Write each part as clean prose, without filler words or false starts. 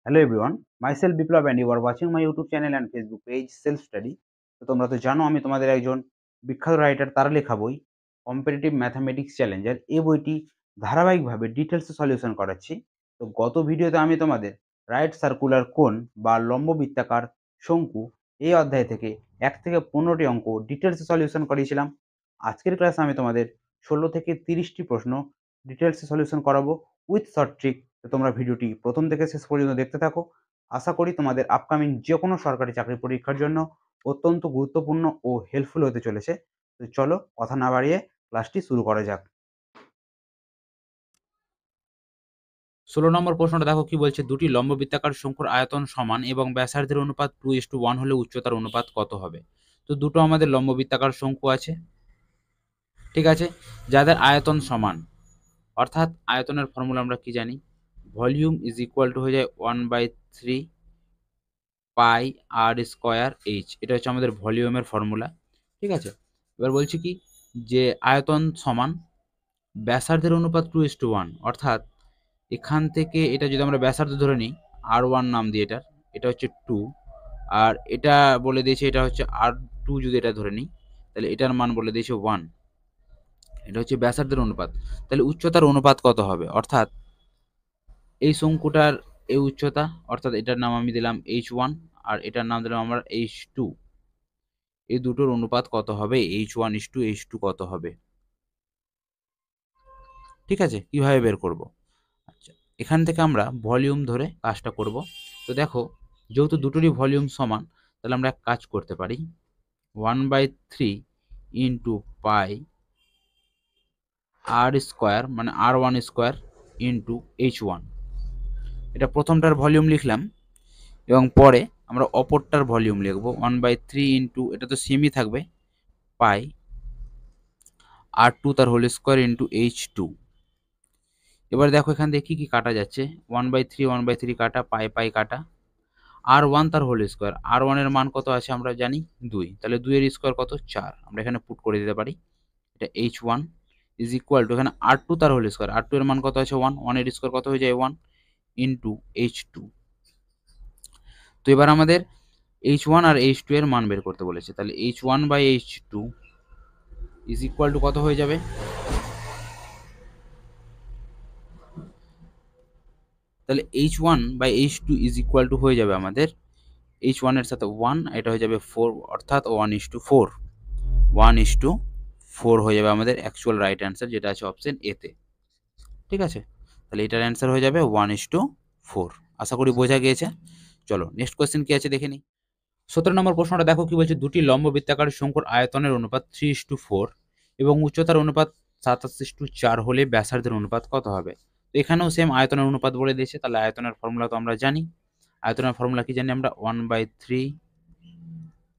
Hello everyone, myself Biplab and you are watching my YouTube channel and Facebook page Self Study। তো তোমরা তো জানো আমি তোমাদের একজন বিখ্যাত রাইটার তার লেখা বই কম্পিটিটিভ ম্যাথামেটিক্স চ্যালেঞ্জার এই বইটি ধারাবাহিকভাবে ডিটেলসে সলিউশন করাচ্ছি। তো গত ভিডিওতে আমি তোমাদের রাইট সার্কুলার কোন বা লম্ব বৃত্তাকার শঙ্কু এই অধ্যায় থেকে 1 থেকে 15টি অঙ্ক ডিটেলসে সলিউশন করিয়েছিলাম। আজকের ক্লাসে আমি তোমাদের 16 থেকে 30টি প্রশ্ন ডিটেলসে সলিউশন করাবো উইথ শর্ট ট্রিক। তো তোমরা ভিডিওটি প্রথম থেকে শেষ পর্যন্ত দেখতে থাকো। আশা করি তোমাদের আপকামিং যে কোনো সরকারি চাকরি পরীক্ষার জন্য অত্যন্ত গুরুত্বপূর্ণ ও হেল্পফুল হতে চলেছে। তো চলো কথা না বাড়িয়ে ক্লাসটি শুরু করা যাক। 16 নম্বর প্রশ্নটা দেখো কি বলছে, দুটি লম্ব বৃত্তাকার শঙ্কুর আয়তন সমান এবং ব্যাসার্ধের অনুপাত 2:1 হলে উচ্চতার অনুপাত কত হবে? তো দুটো আমাদের লম্ব বৃত্তাকার শঙ্কু আছে, ঠিক আছে, যাদের আয়তন সমান, অর্থাৎ আয়তনের ফর্মুলা আমরা কি জানি, ভলিউম ইজ ইকুয়াল টু হয়ে যায় 1/3 পাই আর স্কোয়ার এইচ। এটা হচ্ছে আমাদের ভলিউমের ফর্মুলা, ঠিক আছে। এবার বলছি কি যে আয়তন সমান ব্যাসার্ধের অনুপাত 2:1, অর্থাৎ এখান থেকে এটা যদি আমরা ব্যাসার্ধ ধরে নিই, R1 নাম দিয়ে এটা হচ্ছে 2, আর এটা বলে দিয়েছে এটা হচ্ছে R2, যদি এটা ধরে নিই তাহলে এটার মান বলে দিয়েছে 1। এটা হচ্ছে ব্যাসার্ধের অনুপাত, তাহলে উচ্চতার অনুপাত কত হবে? অর্থাৎ এই শঙ্কুটার এই উচ্চতা, অর্থাৎ এটার নাম আমি দিলাম H1 আর এটার নাম দিলাম আমরা H2, এই দুটোর অনুপাত কত হবে? H1:H2 কত হবে? ঠিক আছে, কিভাবে বের করব? আচ্ছা, এখান থেকে আমরা ভলিউম ধরে কাজটা করব। তো দেখো, যেহেতু দুটোরই ভলিউম সমান, তাহলে আমরা এক কাজ করতে পারি, 1/3 ইন্টু পাই আর স্কোয়ার মানে R1 স্কোয়ার ইন্টু H1, এটা প্রথমটার ভলিউম লিখলাম, এবং পরে আমরা অপরটার ভলিউম লিখবো 1/3 ইন্টু, এটা তো সেমই থাকবে, পাই R2 তার হোল স্কোয়ার ইন্টু H2। এবার দেখো এখান থেকে কি কি কাটা যাচ্ছে, 1/3 কাটা, পাই কাটা, R1 তার হোল স্কোয়ার, R1 এর মান কত আছে আমরা জানি 2, তাহলে 2 এর স্কোয়ার কত 4, আমরা এখানে পুট করে দিতে পারি। এটা H1 ইজ ইকুয়াল টু, এখানে R2 তার হোল স্কোয়ার, R2 এর মান কত আছে 1, 1 এর স্কোয়ার কত হয়ে যায় 1 ইন্টু H2। তো এবার আমাদের H1 আর H2 এর মান বের করতে বলেছে, তাহলে H1/H2 ইজ ইকুয়াল টু কত হয়ে যাবে? তাহলে H1/H2 ইজ ইকুয়াল টু হয়ে যাবে আমাদের H1 এর সাথে 1, এটা হয়ে যাবে 4, অর্থাৎ 1:4, 1:4 হয়ে যাবে আমাদের অ্যাকচুয়াল রাইট অ্যান্সার, যেটা আছে অপশন এতে। ঠিক আছে, তাহলে এটার অ্যান্সার হয়ে যাবে 1:4। আশা করি বোঝা গিয়েছে। চলো নেক্সট কোয়েশ্চেন কি আছে দেখে নিই। 17 নম্বর প্রশ্নটা দেখো কি বলছে, দুটি লম্ব বৃত্তাকার শঙ্কুর আয়তনের অনুপাত 3:4 এবং উচ্চতার অনুপাত 27:4 হলে ব্যাসার্ধের অনুপাত কত হবে? তো এখানেও সেম আয়তনের অনুপাত বলে দিয়েছে, তাহলে আয়তনের ফর্মুলা তো আমরা জানি। আয়তনের ফর্মুলা কি জানি আমরা, 1/3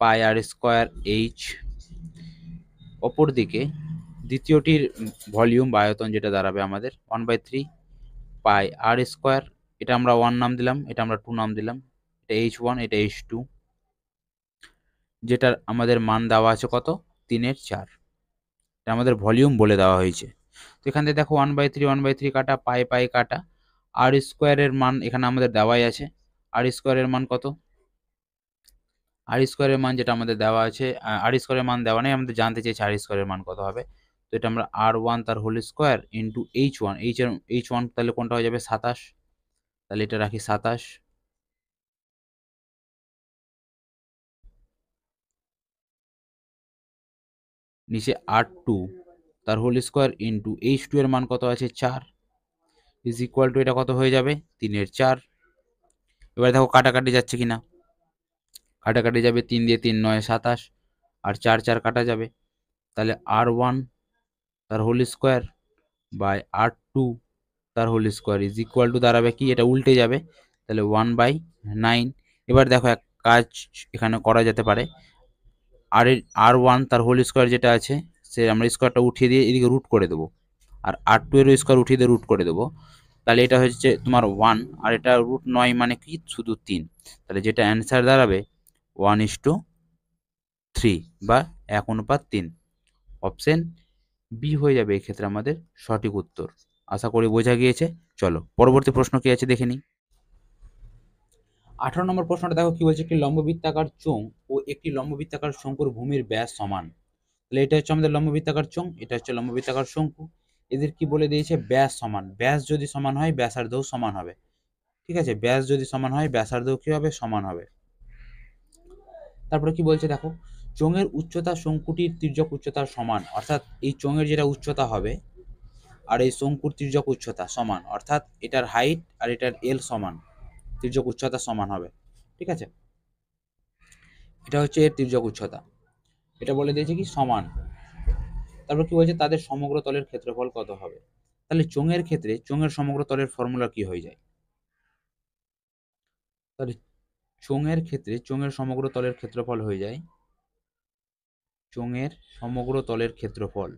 পাই আর স্কোয়ার এইচ। অপরদিকে দ্বিতীয়টির ভলিউম বা আয়তন যেটা দাঁড়াবে আমাদের 1/3 পাই আর স্কোয়ার, এটা আমরা 1 নাম দিলাম, এটা আমরা 2 নাম দিলাম, এটা H1, এটা H2, যেটার আমাদের মান দেওয়া আছে কত 3/4, এটা আমাদের ভলিউম বলে দেওয়া হয়েছে। তো এখান থেকে দেখো 1/3 কাটা, পাই কাটা, আর স্কোয়ারের মান এখানে আমাদের দেওয়াই আছে, আর স্কোয়ারের মান কত, আর স্কোয়ারের মান যেটা আমাদের দেওয়া আছে, আর স্কোয়ারের মান দেওয়া নেই, আমাদের জানতে চাইছে আর স্কোয়ারের মান কত হবে। তো এটা আমরা R1 তার whole square into H1, H1 তাহলে কোনটা হয়ে যাবে 27, তাহলে এটা রাখি 27, নিচে R2 তার হোল স্কোয়ার ইন্টু H2 এর মান কত আছে 4, ইজ ইকুয়াল টু এটা কত হয়ে যাবে 3/4। এবার দেখো কাটাকাটি যাচ্ছে কিনা, কাটাকাটি যাবে, 3 দিয়ে 3 9 27, আর 4 4 কাটা যাবে, তাহলে R1 তার হোল স্কোয়ার বাই R2 তার whole square is equal to দাঁড়াবে কি, এটা উল্টে যাবে, তাহলে 1/9। এবার দেখো এক কাজ এখানে করা যেতে পারে, R1 তার হোল স্কোয়ার যেটা আছে, সে আমরা স্কোয়ারটা উঠিয়ে দিয়ে এদিকে রুট করে দেবো, আর R2 এর স্কোয়ার উঠিয়ে দিয়ে রুট করে দেবো, তাহলে এটা হচ্ছে তোমার 1, আর এটা √9 মানে কি শুধু 3, তাহলে যেটা অ্যান্সার দাঁড়াবে 1:3 বা 1:3, অপশন বি হয়ে যাবে এক্ষেত্রে আমাদের সঠিক উত্তর। আশা করি বোঝা গিয়েছে। চলো পরবর্তী প্রশ্ন কি আছে দেখে নিই। 18 নম্বর প্রশ্নটা দেখো কি বলছে, একটি লম্ববৃত্তাকার চোঙ ও একটি লম্ববৃত্তাকার শঙ্কুর ভূমির ব্যাস সমান। তাহলে এটা হচ্ছে আমাদের লম্ববৃত্তাকার চোঙ, এটা হচ্ছে লম্ববৃত্তাকার শঙ্কু। এদের কি বলে দিয়েছে, ব্যাস সমান। ব্যাস যদি সমান হয় ব্যাসার্ধও সমান হবে। ঠিক আছে, ব্যাস যদি সমান হয় ব্যাসার্ধও কি হবে, সমান হবে। তারপরে কি বলছে দেখো, চোঙের উচ্চতা শঙ্কুটির তির্যক উচ্চতার সমান, অর্থাৎ এই চোঙের যেটা উচ্চতা হবে আর এই শঙ্কুর তির্যক উচ্চতা সমান, অর্থাৎ এটার হাইট আর এটার এল সমান, তির্যক উচ্চতা সমান হবে। ঠিক আছে, এটা হচ্ছে এর তির্যক উচ্চতা, এটা বলে দিয়েছে কি সমান। তারপর কি বলছে, তাদের সমগ্র তলের ক্ষেত্রফল কত হবে। তাহলে চোঙের ক্ষেত্রে চোঙের সমগ্র তলের ফর্মুলা কি হয়ে যায়, তাহলে চোঙের ক্ষেত্রে চোঙের সমগ্র তলের ক্ষেত্রফল হয়ে যায়, চোঙের সমগ্র তলের ক্ষেত্রফল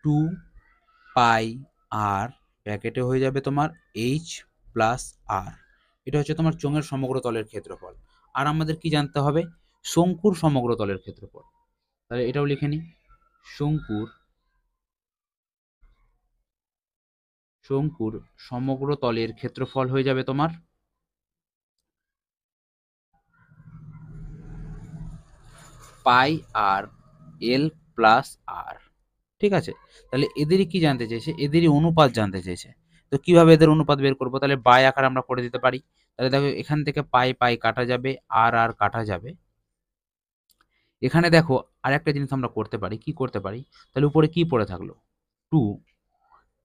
2 পাই আর ব্র্যাকেটে হয়ে যাবে তোমার এইচ প্লাস আর। এটা হচ্ছে তোমার চোঙের সমগ্র তলের ক্ষেত্রফল। আর আমাদের কি জানতে হবে, শঙ্কুর সমগ্র তলের ক্ষেত্রফল। তাহলে এটাও লিখে নিই, শঙ্কুর শঙ্কুর সমগ্র তলের ক্ষেত্রফল হয়ে যাবে তোমার পাই আর এল প্লাস আর। ঠিক আছে, তাহলে এদেরই কি জানতে চেয়েছে, এদেরই অনুপাত জানতে চেয়েছে। তো কিভাবে এদের অনুপাত বের করবো, তাহলে বাই আকার আমরা করে দিতে পারি। তাহলে দেখো এখান থেকে পাই পাই কাটা যাবে, আর আর কাটা যাবে। এখানে দেখো আর একটা জিনিস আমরা করতে পারি, কি করতে পারি, তাহলে উপরে কি পড়ে থাকলো, 2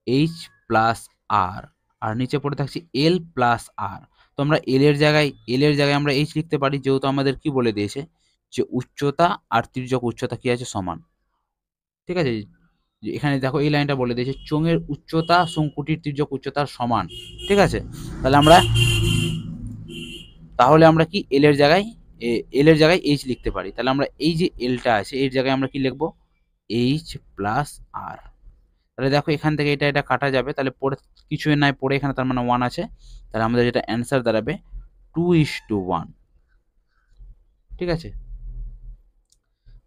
এইচ প্লাস আর, আর নিচে পড়ে থাকছে এল প্লাস আর। তো আমরা এল এর জায়গায় আমরা এইচ লিখতে পারি, যেহেতু আমাদের কি বলে দিয়েছে যে উচ্চতা আর তির্যক উচ্চতা কি আছে, সমান। ঠিক আছে, যে এখানে দেখো এই লাইনটা বলে দিয়েছে চোঙের উচ্চতা শঙ্কুটির তির্যক উচ্চতার সমান। ঠিক আছে, তাহলে আমরা কি এল এর জায়গায় এইচ লিখতে পারি। তাহলে আমরা এই যে এলটা আছে এর জায়গায় আমরা কি লিখবো, এইচ প্লাস আর। তাহলে দেখো এখান থেকে এটা এটা কাটা যাবে, তাহলে পড়ে কিছু নাই পড়ে এখানে তার মানে 1 আছে। তাহলে আমাদের যেটা অ্যান্সার দাঁড়াবে 2:1। ঠিক আছে,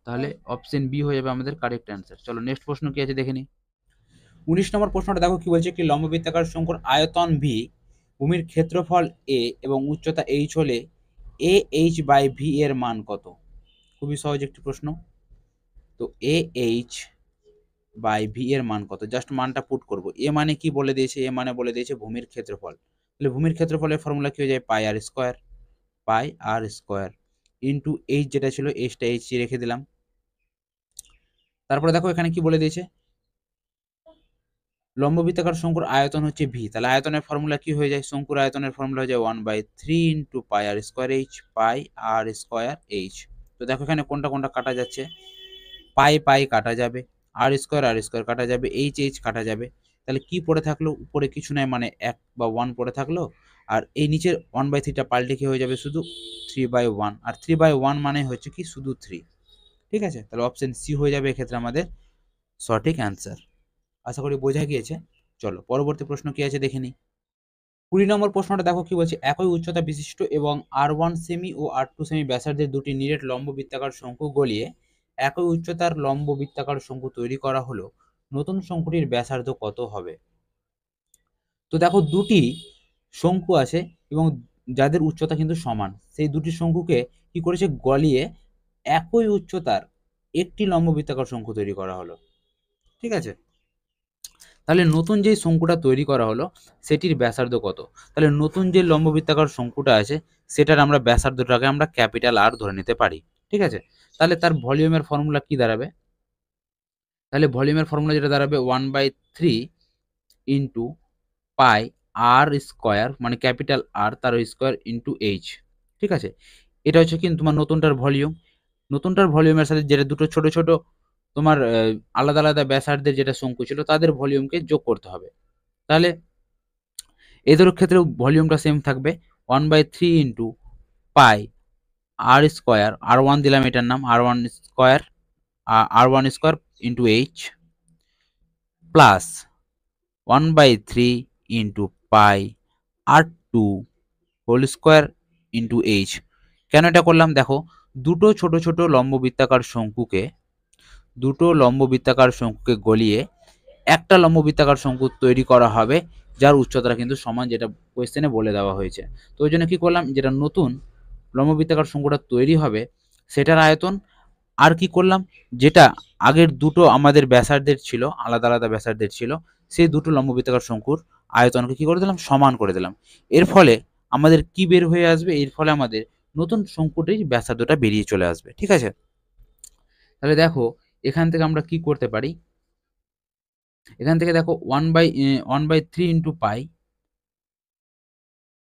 তাহলে অপশন বি হয়ে যাবে আমাদের কারেক্ট অ্যান্সার। চলো নেক্সট প্রশ্ন কি আছে দেখে নিই। 19 নম্বর প্রশ্নটা দেখো কি বলছে, একটি লম্ববৃত্তাকার শঙ্কুর আয়তন ভি, ভূমির ক্ষেত্রফল এ এবং উচ্চতা এইচ হলে এ এইচ বাই ভি এর মান কত। খুবই সহজ একটি প্রশ্ন। তো এ এইচ বাই ভি এর মান কত, জাস্ট মানটা পুট করব। এ মানে কি বলে দিয়েছে, এ মানে বলে দিয়েছে ভূমির ক্ষেত্রফল। তাহলে ভূমির ক্ষেত্রফলের ফর্মুলা কি হয়ে যায়, পাই আর স্কোয়ার ইন্টু এইচ, যেটা ছিল এইচটা এইচ রেখে দিলাম। তারপরে দেখো এখানে কি বলে দিয়েছে, লম্ববৃত্তাকার শঙ্কুর আয়তন হচ্ছে ভি। তাহলে আয়তনের ফর্মুলা কি হয়ে যায়, শঙ্কুর আয়তনের ফর্মুলা হয়ে যায় 1/3 ইন্টু পাই আর স্কোয়ার এইচ, পাই আর স্কোয়ার এইচ। তো দেখো এখানে কোনটা কোনটা কাটা যাচ্ছে, পাই পাই কাটা যাবে, আর স্কোয়ার কাটা যাবে, এইচ এইচ কাটা যাবে। তাহলে কি পড়ে থাকলো, উপরে কিছু নাই মানে 1 বা 1 পড়ে থাকলো, আর এই নিচের 1/3টা পাল্টে কি হয়ে যাবে শুধু 3/1, আর 3/1 মানে হচ্ছে কি শুধু 3। ঠিক আছে, তাহলে অপশন সি হয়ে যাবে এক্ষেত্রে আমাদের সঠিক অ্যান্সার। আশা করি বোঝা গিয়েছে। চলো পরবর্তী প্রশ্ন কি আছে দেখে নিই। 20 নম্বর প্রশ্নটা দেখো কি বলছে, একই উচ্চতা বিশিষ্ট এবং R1 সেমি ও R2 সেমি ব্যাসার্ধের দুটি নিরেট লম্ব বৃত্তাকার শঙ্কু গলিয়ে একই উচ্চতার লম্ব বৃত্তাকার শঙ্কু তৈরি করা হলো, নতুন শঙ্কুটির ব্যাসার্ধ কত হবে। তো দেখো দুটি শঙ্কু আছে এবং যাদের উচ্চতা কিন্তু সমান, সেই দুটি শঙ্কুকে কি করেছে, গলিয়ে একই উচ্চতার একটি লম্ব বৃত্তাকার শঙ্কু তৈরি করা হলো। ঠিক আছে, তাহলে নতুন যে শঙ্কুটা তৈরি করা হলো সেটির ব্যাসার্ধ কত। তাহলে নতুন যে লম্ববৃত্তাকার শঙ্কুটা আছে সেটার আমরা ব্যাসার্ধটাকে আমরা ক্যাপিটাল আর ধরে নিতে পারি। ঠিক আছে, তাহলে তার ভলিউমের ফর্মুলা কি দাঁড়াবে, তাহলে ভলিউমের ফর্মুলা যেটা দাঁড়াবে 1/3 ইন্টু পাই আর স্কোয়ার, মানে ক্যাপিটাল আর তার স্কোয়ার ইন্টু এইচ। ঠিক আছে, এটা হচ্ছে কিন্তু তোমার নতুনটার ভলিউম। নতুনটার ভলিউমের সাথে যেটা দুটো ছোট ছোট তোমার আলাদা আলাদা ব্যাসার্ধের যেটা শঙ্কু ছিল তাদের ভলিউমকে যোগ করতে হবে। তাহলে এদের ক্ষেত্রেও ভলিউমটা সেম থাকবে, 1/3 ইন্টু পাই আর স্কোয়ার, R1 দিলাম এটার নাম, R1 square into H plus 1/3 into pi R2 whole square into H. কেন এটা করলাম দেখো, দুটো ছোট ছোট লম্ববৃত্তাকার শঙ্কুকে গলিয়ে একটা লম্ববৃত্তাকার শঙ্কু তৈরি করা হবে, যার উচ্চতা কিন্তু সমান, যেটা কোয়েশ্চেনে বলে দেওয়া হয়েছে। তো ওই জন্য কি করলাম, যেটা নতুন লম্ববৃত্তাকার শঙ্কুটা তৈরি হবে সেটার আয়তন, আর কি করলাম, যেটা আগের দুটো আমাদের ব্যাসার্ধের ছিল, আলাদা আলাদা ব্যাসার্ধের ছিল, সেই দুটো লম্ববৃত্তাকার শঙ্কুর আয়তনকে কি করে দিলাম, সমান করে দিলাম। এর ফলে আমাদের কি বের হয়ে আসবে, এর ফলে আমাদের নতুন শঙ্কুটির ব্যাসার্ধটা বেরিয়ে চলে আসবে। ঠিক আছে, তাহলে দেখো এখান থেকে আমরা কি করতে পারি, এখান থেকে দেখো 1/3 ইন্টু পাই,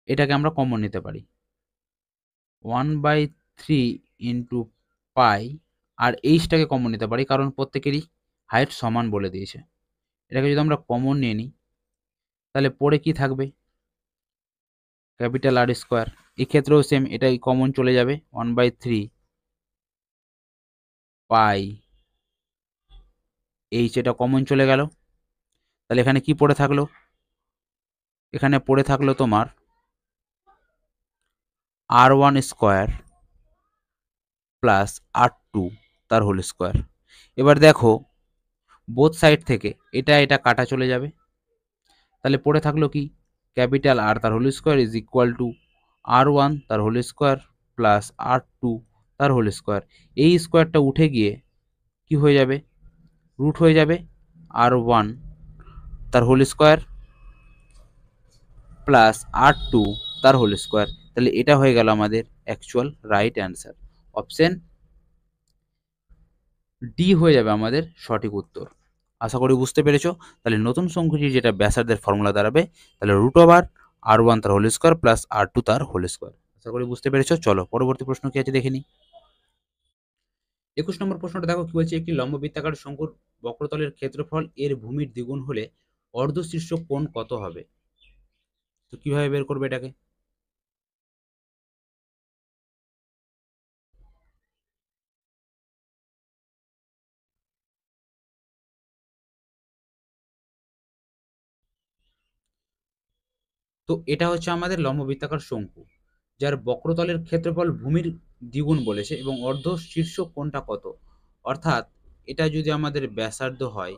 এটাকে আমরা কমন নিতে পারি। 1/3 ইন্টু পাই, আর এইচটাকে কমন নিতে পারি, কারণ প্রত্যেকেরই হাইট সমান বলে দিয়েছে। এটাকে যদি আমরা কমন নিয়ে নিই, তাহলে পরে কি থাকবে, ক্যাপিটাল আর স্কোয়ার। এক্ষেত্রেও সেম, এটাই কমন চলে যাবে, 1/3 পাই এইচ, এটা কমন চলে গেল। তাহলে এখানে কি পড়ে থাকলো, এখানে পড়ে থাকলো তোমার r1 স্কোয়ার প্লাস r2 তার হোল স্কোয়ার। এবার দেখো বোথ সাইড থেকে এটা এটা কাটা চলে যাবে, তাহলে পড়ে থাকলো কি, ক্যাপিটাল আর তার whole square is equal to r1 তার হোল স্কোয়ার প্লাস r2 তার হোল স্কোয়ার। এই স্কোয়ারটা উঠে গিয়ে কি হয়ে যাবে, রুট হয়ে যাবে r1 তার হোল স্কোয়ার প্লাস r2 তার হোল স্কোয়ার। তাহলে এটা হয়ে গেল আমাদের actual right answer. Option D হয়ে যাবে আমাদের সঠিক উত্তর। আশা করি বুঝতে পেরেছো। তাহলে নতুন সংখ্যাটি যেটা ব্যাসার্ধের ফর্মুলা দাঁড়াবে, তাহলে রুট ওভার r1 তার হোল স্কোয়ার প্লাস r2 তার হোল স্কোয়ার। আশা করি বুঝতে পেরেছো। চলো পরবর্তী প্রশ্ন কি আছে দেখে নিই। 21 নম্বর প্রশ্নটা দেখো কি বলছে, একটি লম্ববৃত্তাকার শঙ্কুর বক্রতলের ক্ষেত্রফল এর ভূমির দ্বিগুণ হলে অর্ধশীর্ষ কোণ কত হবে? তো কিভাবে বের করবে এটাকে? তো এটা হচ্ছে আমাদের লম্ববৃত্তাকার শঙ্কু, যার বক্রতলের ক্ষেত্রফল ভূমির দ্বিগুণ বলেছে এবং অর্ধ শীর্ষ কোণটা কত। অর্থাৎ এটা যদি আমাদের ব্যাসার্ধ হয়,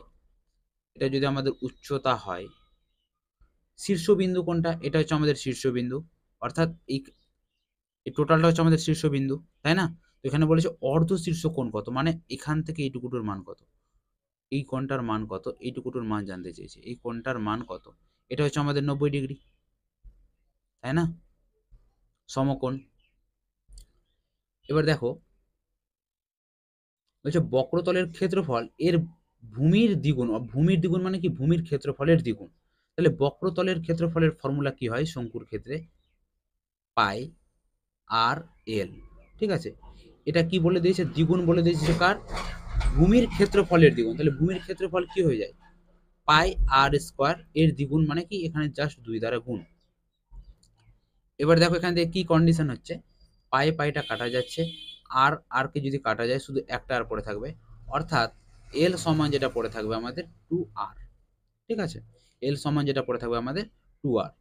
এটা যদি আমাদের উচ্চতা হয়, শীর্ষবিন্দু কোনটা, এটা হচ্ছে আমাদের শীর্ষবিন্দু। অর্থাৎ এই টোটালটা হচ্ছে আমাদের শীর্ষবিন্দু, তাই না? তো এখানে বলেছে অর্ধ শীর্ষ কোণ কত, মানে এখান থেকে এইটুকুটোর মান কত, এই কোণটার মান কত, এইটুকুটোর মান জানতে চেয়েছে, এই কোণটার মান কত। এটা হচ্ছে আমাদের 90 ডিগ্রি, তাই না, সমকোণ। এবার দেখো বলছে বক্রতলের ক্ষেত্রফল এর ভূমির দ্বিগুণ, ভূমির দ্বিগুণ মানে কি, ভূমির ক্ষেত্রফলের দ্বিগুণ। তাহলে বক্রতলের ক্ষেত্রফলের ফর্মুলা কি হয় শঙ্কুর ক্ষেত্রে, পাই আর এল। ঠিক আছে, এটা কি বলে দিয়েছে, দ্বিগুণ বলে দিয়েছে কার, ভূমির ক্ষেত্রফলের দ্বিগুণ। তাহলে ভূমির ক্ষেত্রফল কি হয়ে যায়, পাই আর স্কোয়ার, এর দ্বিগুণ মানে কি, এখানে জাস্ট 2 দ্বারা গুণ। এবার দেখো এখান থেকে কি কন্ডিশন হচ্ছে, পাই পাইটা কাটা যাচ্ছে, আর আর কে যদি কাটা যায় শুধু একটা আর পড়ে থাকবে, অর্থাৎ এল সমান যেটা পড়ে থাকবে আমাদের 2r। ঠিক আছে, এল সমান যেটা পড়ে থাকবে আমাদের 2r।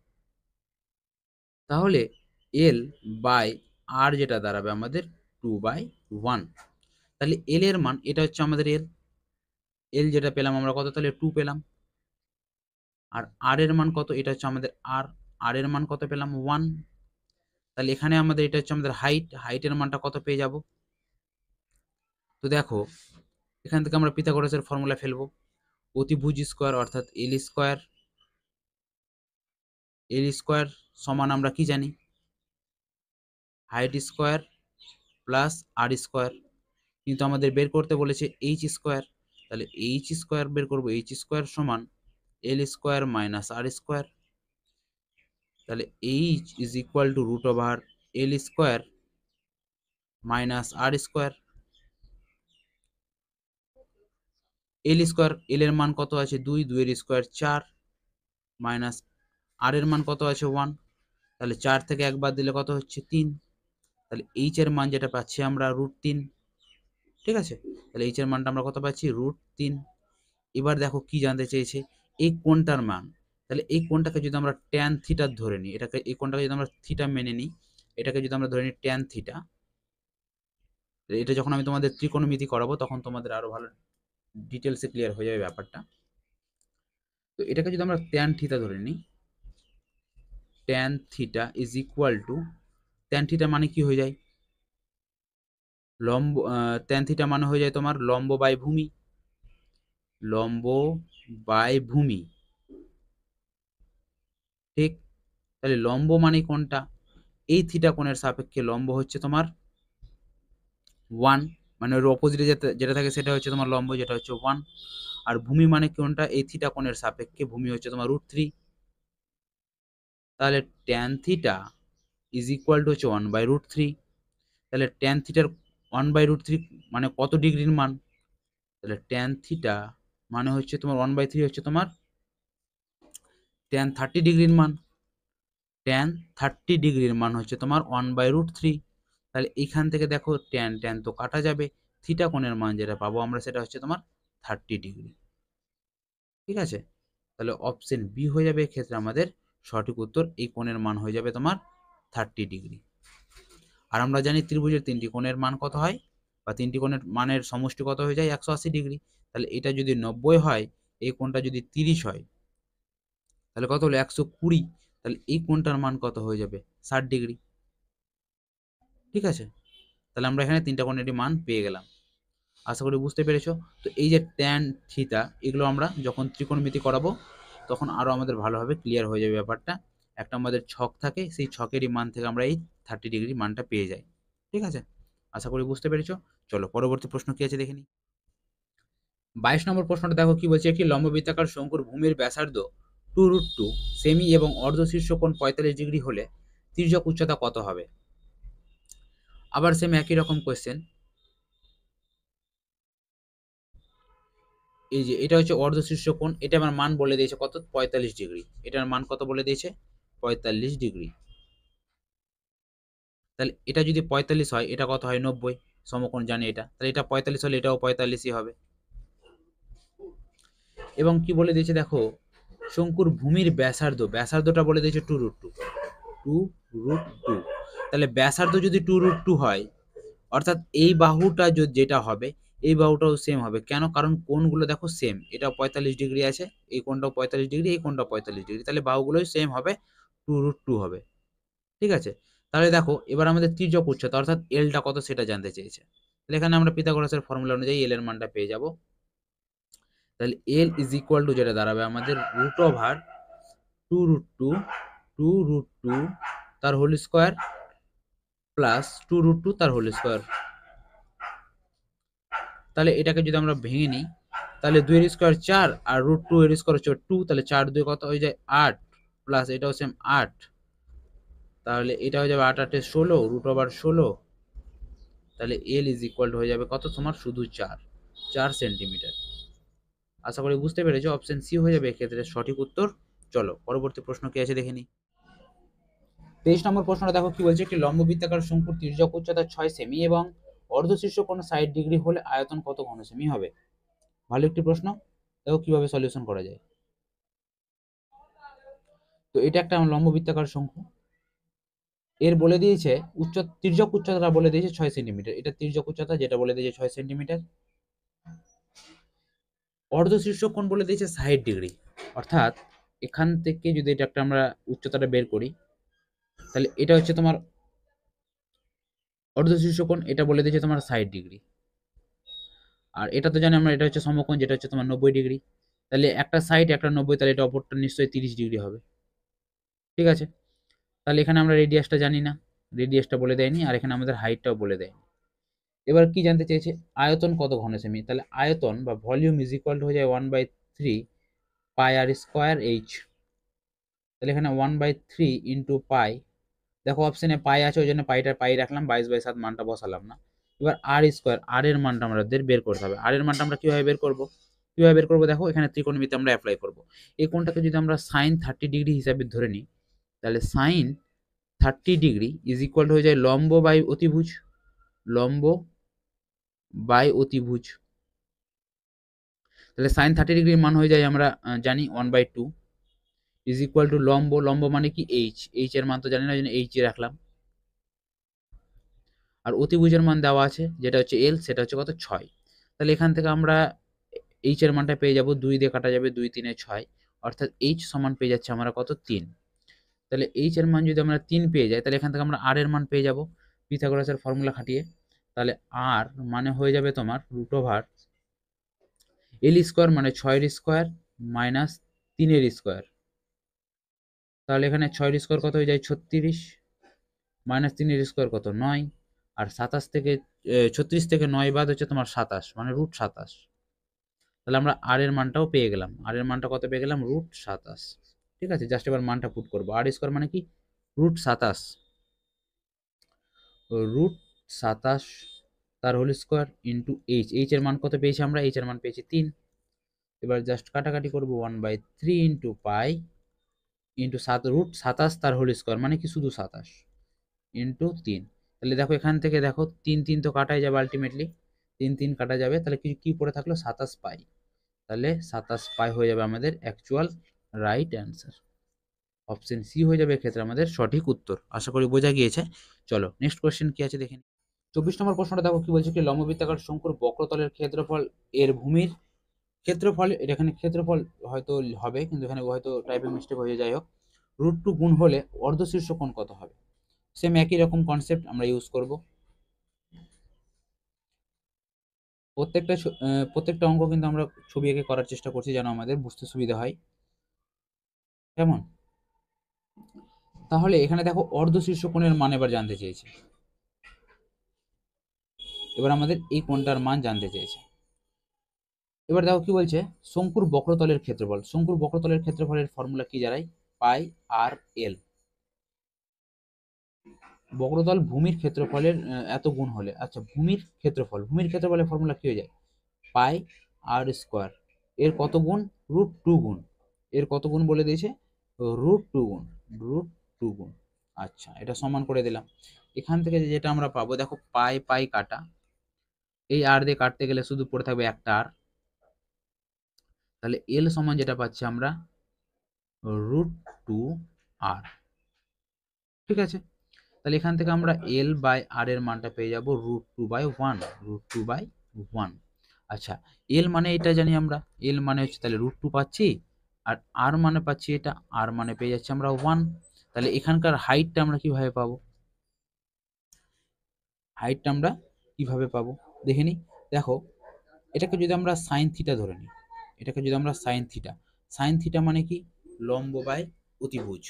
তাহলে এল বাই আর যেটা দাঁড়াবে আমাদের 2/1। তাহলে এল এর মান, এটা হচ্ছে আমাদের এল, এল যেটা পেলাম আমরা কত, তাহলে 2 পেলাম। আর আর এর মান কত, এটা হচ্ছে আমাদের আর, আর এর মান কত পেলাম 1। তাহলে এখানে আমাদের এটা হচ্ছে আমাদের হাইট, হাইটের মানটা কত পেয়ে যাব। তো দেখো এখান থেকে আমরা পিথাগোরাসের ফর্মুলা ফেলবো, অতিভুজ স্কোয়ার অর্থাৎ এল স্কোয়ার, এল স্কোয়ার সমান আমরা কি জানি, height square plus r square, কিন্তু আমাদের বের করতে বলেছে এইচ স্কোয়ার। তাহলে এইচ স্কোয়ার বের করবো, এইচ স্কোয়ার সমান এল স্কোয়ার মাইনাস আর স্কোয়ার। তাহলে H is equal to root over L square minus R square. L square, l এর মান কত আছে 2, 2 এর স্কোয়ার 4, মাইনাস আর এর মান কত আছে 1। তাহলে 4 থেকে একবার দিলে কত হচ্ছে 3। তাহলে এইচ এর মান যেটা পাচ্ছি আমরা √3। ঠিক আছে, তাহলে এইচ এর মানটা আমরা কত পাচ্ছি, √3। এবার দেখো কি জানতে চেয়েছে, এই কোণটার মান। তাহলে এই কোণটাকে যদি আমরা ট্যান থিটা ধরে নিই, এটাকে, এই কোণটাকে যদি আমরা থিটা মেনে নিই, এটাকে যদি আমরা ধরে নিই ট্যান থিটা, এটা যখন আমি তোমাদের ত্রিকোণমিতি করাবো তখন তোমাদের আরো ভালো ডিটেলসে ক্লিয়ার হয়ে যাবে ব্যাপারটা। তো এটাকে যদি আমরা ট্যান থিটা ধরে নিই, tan theta is equal two, tan theta মানে কি হয়ে যায়, লম্ব, ট্যান থিটা মানে হয়ে যায় তোমার লম্ব বাই ভূমি, লম্ব বাই ভূমি, ঠিক। তাহলে লম্ব মানে কোনটা, এই থিটা কোণের সাপেক্ষে লম্ব হচ্ছে তোমার 1, মানে ওর অপোজিটে যেটা থাকে সেটা হচ্ছে তোমার লম্ব, যেটা হচ্ছে 1। আর ভূমি মানে কোনটা, এই থিটা কোণের সাপেক্ষে ভূমি হচ্ছে তোমার √3। তাহলে tan theta is equal two হচ্ছে 1/√3। তাহলে ট্যান থিটার 1/√3 মানে কত ডিগ্রির মান, তাহলে ট্যান থিটা মানে হচ্ছে তোমার 1/3 হচ্ছে তোমার ট্যান 30 ডিগ্রির মান, ট্যান 30 ডিগ্রির মান হচ্ছে তোমার 1/√3। তাহলে এখান থেকে দেখো ট্যান ট্যান তো কাটা যাবে, থিটা কোণের মান যেটা পাবো আমরা সেটা হচ্ছে তোমার 30 ডিগ্রি, ঠিক আছে। তাহলে অপশন বি হয়ে যাবে এক্ষেত্রে আমাদের সঠিক উত্তর, এই কোণের মান হয়ে যাবে তোমার 30 ডিগ্রি। আর আমরা জানি ত্রিভুজের তিনটি কোণের মান কত হয়, বা তিনটি কোণের মানের সমষ্টি কত হয়ে যায়, 180 ডিগ্রি। তাহলে এটা যদি 90 হয়, এই কোণটা যদি 30 হয়, তাহলে কত হলো 120। তাহলে এই কোণটার মান কত হয়ে যাবে, 60 ডিগ্রি, ঠিক আছে। তাহলে আমরা এখানে তিনটা কোণেরই মান পেয়ে গেলাম, আশা করি বুঝতে পেরেছো। তো এই যে ট্যান থিটা, এগুলো আমরা যখন ত্রিকোণমিতি করাবো তখন আরো আমাদের ভালোভাবে ক্লিয়ার হয়ে যাবে ব্যাপারটা। একটা আমাদের ছক থাকে, সেই ছকেরই মান থেকে আমরা এই 30 ডিগ্রি মানটা পেয়ে যাই, ঠিক আছে। আশা করি বুঝতে পেরেছো। চলো পরবর্তী প্রশ্ন কি আছে দেখে নিই। 22 নম্বর প্রশ্নটা দেখো কি বলছে, একটি লম্ববৃত্তাকার শঙ্কুর ভূমির ব্যাসার্ধ 2√2 সেমি এবং অর্ধ শীর্ষ কোণ 45 ডিগ্রি হলে তির্যক উচ্চতা কত হবে। আবার সেম একই রকম কোয়েশ্চেন। এই যে এটা হচ্ছে অর্ধ শীর্ষ কোণ, এটা আমার মান বলে দিয়েছে কত, 45 ডিগ্রি। এটার মান কত বলে দিয়েছে, 45 ডিগ্রি। তাহলে এটা যদি 45 হয়, এটা কত হয় 90, সমকোণ জানি এটা, তাহলে এটা 45 হলে এটাও 45ই হবে। এবং কি বলে দিয়েছে দেখো, শঙ্কুর ভূমির ব্যাসার্ধ, ব্যাসার্ধটা বলে দিয়েছে 2√2, 2√2। তাহলে ব্যাসার্ধ যদি 2√2 হয়, অর্থাৎ এই বাহুটা যেটা হবে এই বাহুটাও সেম হবে। কেন, কারণ কোণগুলো দেখো সেম, এটা 45 ডিগ্রি আছে, এই কোণটাও 45 ডিগ্রি, এই কোণটাও 45 ডিগ্রি, তাহলে বাহুগুলোই সেম হবে, 2√2 হবে, ঠিক আছে। তাহলে দেখো এবার আমাদের তির্যক উচ্চতা অর্থাৎ এলটা কত সেটা জানতে চেয়েছে। তাহলে এখানে আমরা পিথাগোরাসের ফর্মুলা অনুযায়ী এল এর মানটা পেয়ে যাব। তাহলে এল ইজ ইকুয়াল টু যেটা দাঁড়াবে আমাদের √2 2√2 তার হোল স্কোয়ার প্লাস 2√2 তার হোল স্কোয়ার। তাহলে এটাকে যদি আমরা ভেঙে নিই, তাহলে 2 এর স্কোয়ার 4 আর √2 এর স্কোয়ার হচ্ছে 2, তাহলে 4 2 কত হয়ে যায় 8, প্লাস এটাও সেম 8, তাহলে এটা হয়ে যাবে 8 8 16 √16। তাহলে এল ইজ ইকুয়াল টু হয়ে যাবে কত তোমার শুধু 4 সেন্টিমিটার। আশা করি বুঝতে পেরেছো, অপশন সি হয়ে যাবে এক্ষেত্রে সঠিক উত্তর। চলো পরবর্তী প্রশ্ন কি আছে দেখে নিই। 23 নম্বর প্রশ্নটা দেখো কি বলছে, একটি লম্ববৃত্তাকার শঙ্কুর তির্যক উচ্চতা 6 সেমি এবং অর্ধশীর্ষ কোণ 60 ডিগ্রি হলে আয়তন কত ঘন সেমি হবে। ভালো একটি প্রশ্ন, দেখো কিভাবে সলিউশন করা যায়। তো এটা একটা লম্ববৃত্তাকার শঙ্কু, এর বলে দিয়েছে তির্যক উচ্চতাটা বলে দিয়েছে 6 সেন্টিমিটার, এটা তির্যক উচ্চতা যেটা বলে দিয়েছে 6 সেন্টিমিটার। অর্ধশীর্ষ কোণ বলে দিয়েছে 60 ডিগ্রি, অর্থাৎ এখান থেকে যদি এটা একটা আমরা উচ্চতাটা বের করি, তাহলে এটা হচ্ছে তোমার অর্ধশীর্ষ কোণ, এটা বলে দিয়েছে তোমার 60 ডিগ্রি। আর এটা তো জানি আমরা, এটা হচ্ছে সমকোণ যেটা হচ্ছে তোমার 90 ডিগ্রি। তাহলে একটা 60 একটা 90, তাহলে এটা অপরটা নিশ্চয়ই 30 ডিগ্রি হবে, ঠিক আছে। তাহলে এখানে আমরা রেডিয়াসটা জানি না, রেডিয়াসটা বলে দেয়নি, আর এখানে আমাদের হাইটটাও বলে দেয়নি। এবার কি জানতে চেয়েছে, আয়তন কত ঘন সেমি। তাহলে আয়তন বা ভলিউম ইজ ইকুয়াল টু হয়ে যায় 1/3 পাই আর স্কোয়ার এইচ। তাহলে এখানে 1/3 ইন্টু পাই, দেখো অপশনে পাই আছে ওই জন্য পাই রাখলাম, 22/7 মানটা বসালাম না। এবার আর স্কোয়ার, আর এর মানটা আমাদের বের করতে হবে। আর এর মানটা আমরা কিভাবে বের করবো দেখো, এখানে ত্রিকোণমিতি আমরা অ্যাপ্লাই করব। এই কোণটাকে যদি আমরা সাইন 30 ডিগ্রি হিসাবে ধরে নিই, তাহলে সাইন 30 ডিগ্রি ইজ ইকুয়াল হয়ে যায় লম্ব বাই অতিভুজ, লম্ব বাই অতিভুজ। তাহলে সাইন 30 ডিগ্রির মান হয়ে যায় আমরা জানি 1/2 ইজ ইকুয়াল টু লম্ব, লম্ব মানে কি এইচ, এইচ এর মান তো জানি না, ওই জন্য এইচ এ রাখলাম। আর অতিভুজের মান দেওয়া আছে যেটা হচ্ছে এল, সেটা হচ্ছে কত 6। তাহলে এখান থেকে আমরা এইচ এর মানটা পেয়ে যাব, 2 দিয়ে কাটা যাবে, 2 3 6, অর্থাৎ এইচ সমান পেয়ে যাচ্ছে আমরা কত 3। তাহলে এইচ এর মান যদি আমরা 3 পেয়ে যাই তাহলে এখান থেকে আমরা আর এর মান পেয়ে যাব পিথাগোরাসের ফর্মুলা খাটিয়ে। তাহলে আর মানে হয়ে যাবে তোমার রুট ওভার এল স্কোয়ার মানে 6 এর স্কোয়ার মাইনাস 3 এর স্কোয়ার। তাহলে এখানে 6 এর স্কোয়ার কত হয়ে যায় 36, মাইনাস 3 এর স্কোয়ার কত 9, আর 27 থেকে 36 থেকে 9 বাদ হচ্ছে তোমার 27 মানে রুট 27। তাহলে আমরা আর এর মানটাও পেয়ে গেলাম, আর এর মানটা কত পেয়ে গেলাম রুট 27। ঠিক আছে, জাস্ট এবার মানটা পুট করবো, আর স্কোয়ার মানে কি রুট 27, রুট 27 তার whole square into H, H এর মান কত পেয়েছি আমরা, এইচ এর মান পেয়েছি 3। এবার জাস্ট কাটাকাটি করবো 1/3 ইন্টু পাই ইন্টু রুট 27 তার হোল স্কোয়ার মানে কি শুধু 27 ইন্টু 3। তাহলে দেখো এখান থেকে দেখো 3 3 তো কাটাই যাবে, আলটিমেটলি 3 3 কাটা যাবে, তাহলে কি পড়ে থাকলো 27 পাই। তাহলে 27 পাই হয়ে যাবে আমাদের actual right answer. Option C হয়ে যাবে এক্ষেত্রে আমাদের সঠিক উত্তর। আশা করি বোঝা গিয়েছে। চলো নেক্সট কোয়েশ্চেন কি আছে দেখে নিই। 24 নম্বর প্রশ্নটা দেখো কি বলছে, কি লম্ববৃত্তাকার শঙ্কুর বক্রতলের ক্ষেত্রফল এর ভূমির ক্ষেত্রফল, এটা এখানে ক্ষেত্রফল হয়তো হবে কিন্তু এখানে হয়তো টাইপিং মিস্টেক হয়ে যায়, হোক √2 গুণ হলে অর্ধশীর্ষ কোণ কত হবে। সেম একই রকম কনসেপ্ট আমরা ইউজ করব। প্রত্যেকটা অঙ্ক কিন্তু আমরা ছবি এঁকে করার চেষ্টা করছি যেন আমাদের বুঝতে সুবিধা হয়। কেমন? তাহলে এখানে দেখো অর্ধশীর্ষ কোণের মান এবার জানতে চেয়েছে। এবার আমাদের এই কোণটার মান জানতে চেয়েছে। এবার দেখো কি বলছে, শঙ্কুর বক্রতলের ক্ষেত্রফল, শঙ্কুর বক্রতলের ক্ষেত্রফলের ফর্মুলা কি দাঁড়ায়, পাই আর এল। বক্রতল ভূমির ক্ষেত্রফলের এত গুণ হলে, আচ্ছা ভূমির ক্ষেত্রফলের ফর্মুলা কি হয়ে যায়, পাই আর স্কোয়ার, এর কত গুণ √2 গুণ, এর কত গুণ বলে দিয়েছে √2 গুণ, √2 গুণ। আচ্ছা এটা সমান করে দিলাম। এখান থেকে যেটা আমরা পাবো দেখো পাই পাই কাটা, এই আর দিয়ে কাটতে গেলে শুধু পড়ে থাকবে একটা আর। তাহলে এল সমান যেটা পাচ্ছি আমরা √2 আর। ঠিক আছে, তাহলে এখান থেকে আমরা এল বাই আর এর মানটা পেয়ে যাবো √2/1, √2/1। আচ্ছা এল মানে এটা জানি আমরা, এল মানে হচ্ছে তাহলে √2 পাচ্ছি, আর আর মানে পাচ্ছি এটা, আর মানে পেয়ে যাচ্ছি আমরা 1। তাহলে এখানকার হাইটটা আমরা কিভাবে পাবো, হাইটটা আমরা কিভাবে পাবো দেখে নিই। দেখো এটাকে যদি আমরা সাইন থিটা ধরে নিই, এটাকে যদি আমরা সাইন থিটা মানে কি লম্ব বাই অতিভুজ,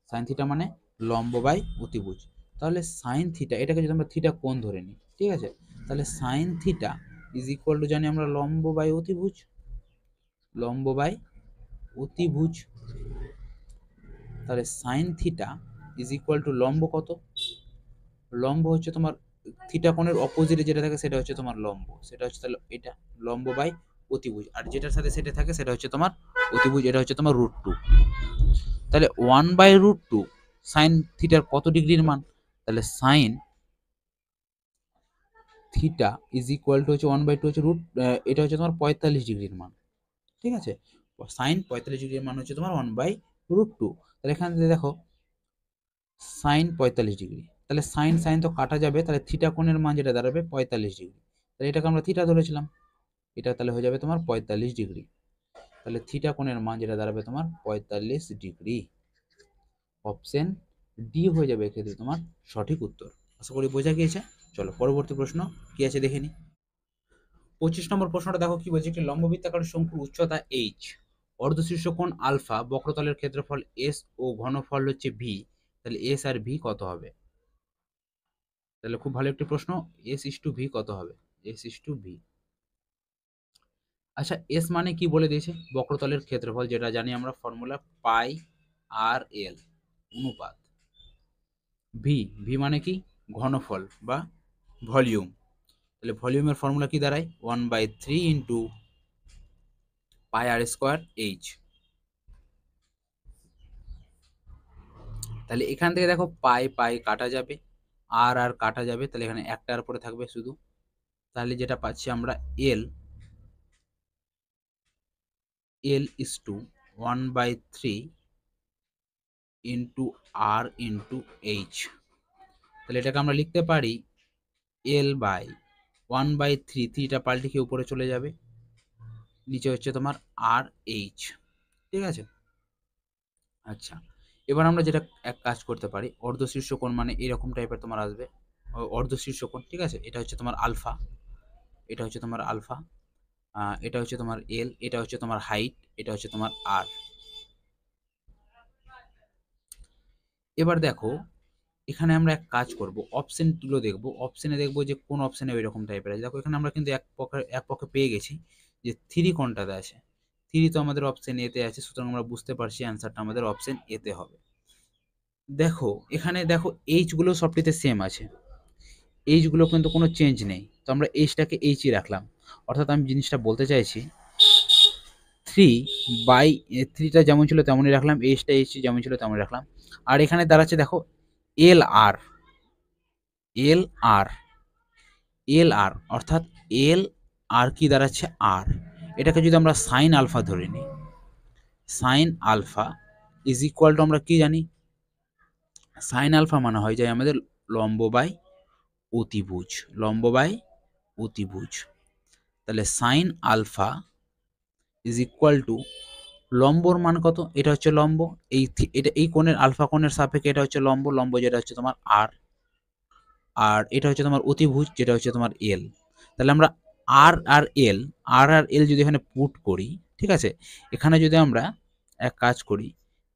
সাইন থিটা মানে লম্ব বাই অতিভুজ। তাহলে সাইন থিটা, এটাকে যদি আমরা থিটা কোণ ধরে নিই, ঠিক আছে, তাহলে sine theta is equal two জানি আমরা লম্ব বাই অতিভুজ, লম্ব বাই অতিভুজ। তাহলে sine theta is equal two লম্ব কত, লম্ব হচ্ছে তোমার থিটা কোণের অপোজিটে যেটা থাকে সেটা হচ্ছে তোমার লম্ব, সেটা হচ্ছে তাহলে এটা লম্ব বাই অতিভুজ, আর যেটার সাথে সেটা থাকে সেটা হচ্ছে তোমার অতিভুজ, এটা হচ্ছে তোমার √2। তাহলে 1/√2 সাইন থিটার কত ডিগ্রির মান, তাহলে sine theta is equal two হচ্ছে 1/2 হচ্ছে এটা হচ্ছে তোমার 45 ডিগ্রির মান। ঠিক আছে, সাইন 45 ডিগ্রির মান হচ্ছে তোমার 1/√2। তাহলে এখানে দেখো সাইন 45 ডিগ্রি, তাহলে সাইন সাইন তো কাটা যাবে, তাহলে থিটা কোণের মান যেটা দাঁড়াবে 45 ডিগ্রি, তাহলে এটাকে আমরা থিটা ধরেছিলাম, এটা তাহলে হয়ে যাবে তোমার 45 ডিগ্রি। তাহলে থিটা কোণের মান যেটা দাঁড়াবে তোমার 45 ডিগ্রি। অপশন ডি হয়ে যাবে এক্ষেত্রে তোমার সঠিক উত্তর। আশা করি বোঝা গিয়েছে। চলো পরবর্তী প্রশ্ন কি আছে দেখে নি। 25 নম্বর প্রশ্নটা দেখো কি বলছে, একটি লম্ববৃত্তাকার শঙ্কুর উচ্চতা এইচ, অর্ধশীর্ষ কোণ আলফা, বক্রতলের ক্ষেত্রফল এস ও ঘনফল হচ্ছে ভি, তাহলে এস আর ভি কত হবে। তাহলে খুব ভালো একটি প্রশ্ন, S/V কত হবে, S/V। আচ্ছা এস মানে কি বলে দিয়েছে, বক্রতলের ক্ষেত্রফল, যেটা জানি আমরা ফর্মুলা পাই আর এল অনুপাত, ভি, ভি মানে কি ঘনফল বা ভলিউম, তাহলে ভলিউমের ফর্মুলা কি দাঁড়ায় 1/3 ইন্টু পাই আর স্কোয়ার এইচ। তাহলে এখান থেকে দেখো পাই পাই কাটা যাবে, আর আর কাটা যাবে, তাহলে এখানে একটার পরে থাকবে শুধু, তাহলে যেটা পাচ্ছি আমরা এল, এল is to 1/3 into R into H. তাহলে এটাকে আমরা লিখতে পারি এল বাই 1/3, 3টা পাল্টে কি উপরে চলে যাবে, নিচে হচ্ছে তোমার আর এইচ। ঠিক আছে। আচ্ছা, এবার আমরা যেটা এক কাজ করতে পারি, অর্ধশীর্ষ কোণ মানে এরকম টাইপের তোমার আসবে, অর্ধশীর্ষ কোণ। ঠিক আছে, এটা হচ্ছে তোমার আলফা, এটা হচ্ছে তোমার আলফা, এটা হচ্ছে তোমার এল, এটা হচ্ছে তোমার হাইট, এটা হচ্ছে তোমার আর। এবার দেখো এখানে আমরা এক কাজ করব, অপশনগুলো দেখব, অপশনে দেখব যে কোন অপশনে এরকম টাইপের আছে। দেখো এখানে আমরা কিন্তু এক পক্ষে পেয়ে গেছি যে 3 কোনটাতে আছে, 3 তো আমাদের অপশন এতে আছে, সুতরাং আমরা বুঝতে পারছি অ্যান্সারটা আমাদের অপশন এতে হবে। দেখো এখানে দেখো এইচ গুলো সবটিতে সেম আছে, এইচ গুলো কিন্তু কোনো চেঞ্জ নেই, তো আমরা এইচটাকে এইচই রাখলাম। অর্থাৎ আমি জিনিসটা বলতে চাইছি 3/3টা যেমন ছিল তেমনই রাখলাম, এইচটা এইচ যেমন ছিল তেমনই রাখলাম। আর এখানে দাঁড়াচ্ছে দেখো এল আর, এল আর, এল আর, অর্থাৎ এল আর কি দাঁড়াচ্ছে আর। এটাকে যদি আমরা সাইন আলফা ধরে নিই, sine alpha is equal to আমরা কি জানি, সাইন আলফা মানে হয় যায় আমাদের লম্ব বাই অতিভুজ, লম্ব বাই অতিভুজ। তাহলে sine alpha is equal to লম্বর মান কত, এটা হচ্ছে লম্ব, এটা এই কোণের আলফা কোণের সাপেক্ষে এটা হচ্ছে লম্ব, লম্ব যেটা হচ্ছে তোমার আর, আর এটা হচ্ছে তোমার অতিভুজ যেটা হচ্ছে তোমার এল। তাহলে আমরা আর আর এল, আর আর এল যদি এখানে পুট করি, ঠিক আছে, এখানে যদি আমরা এক কাজ করি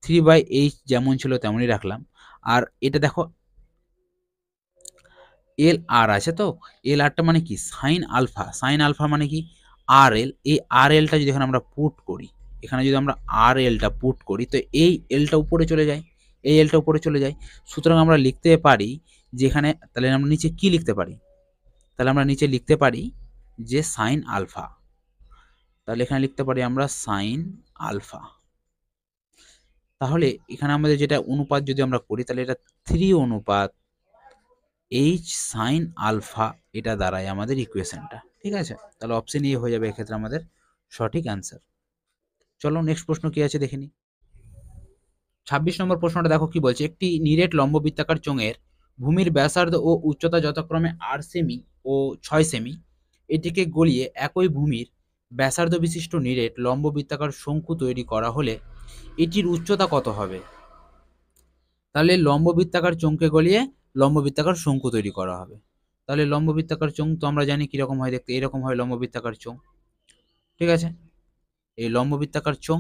3/8 যেমন ছিল তেমনই রাখলাম। আর এটা দেখো এল আর আছে, তো এল আরটা মানে কি সাইন আলফা, সাইন আলফা মানে কি আর এল, এই আর এলটা যদি এখানে আমরা পুট করি, এখানে যদি আমরা আর এলটা পুট করি তো এই এলটা উপরে চলে যায়, এই এলটা উপরে চলে যায়। সুতরাং আমরা লিখতে পারি যে এখানে, তাহলে আমরা নিচে কি লিখতে পারি, তাহলে আমরা নিচে লিখতে পারি যে সাইন আলফা, তাহলে এখানে লিখতে পারি আমরা সাইন আলফা। তাহলে এখানে আমাদের যেটা অনুপাত যদি আমরা করি তাহলে এটা 3:8 সাইন আলফা, এটা দাঁড়ায় আমাদের ইকুয়েশনটা। ঠিক আছে, তাহলে অপশন এ হয়ে যাবে এক্ষেত্রে আমাদের সঠিক অ্যান্সার। চলো নেক্সট প্রশ্ন কি আছে দেখে নিই। 26 নম্বর প্রশ্নটা দেখো কি বলছে, একটি নিরেট লম্ব বৃত্তাকার চোঙের ভূমির ব্যাসার্ধ ও উচ্চতা যথাক্রমে 8 সেমি ও 6 সেমি, এটিকে গলিয়ে একই ভূমির ব্যাসার্ধ বিশিষ্ট নিরেট লম্ব বৃত্তাকার শঙ্কু তৈরি করা হলে এটির উচ্চতা কত হবে। তাহলে লম্ব বৃত্তাকার চোঙকে গলিয়ে লম্ব বৃত্তাকার শঙ্কু তৈরি করা হবে। তাহলে লম্ব বৃত্তাকার চোঙ তো আমরা জানি কিরকম হয় দেখতে, এরকম হয় লম্ব বৃত্তাকার চোঙ। ঠিক আছে, এই লম্ব বৃত্তাকার চোঙ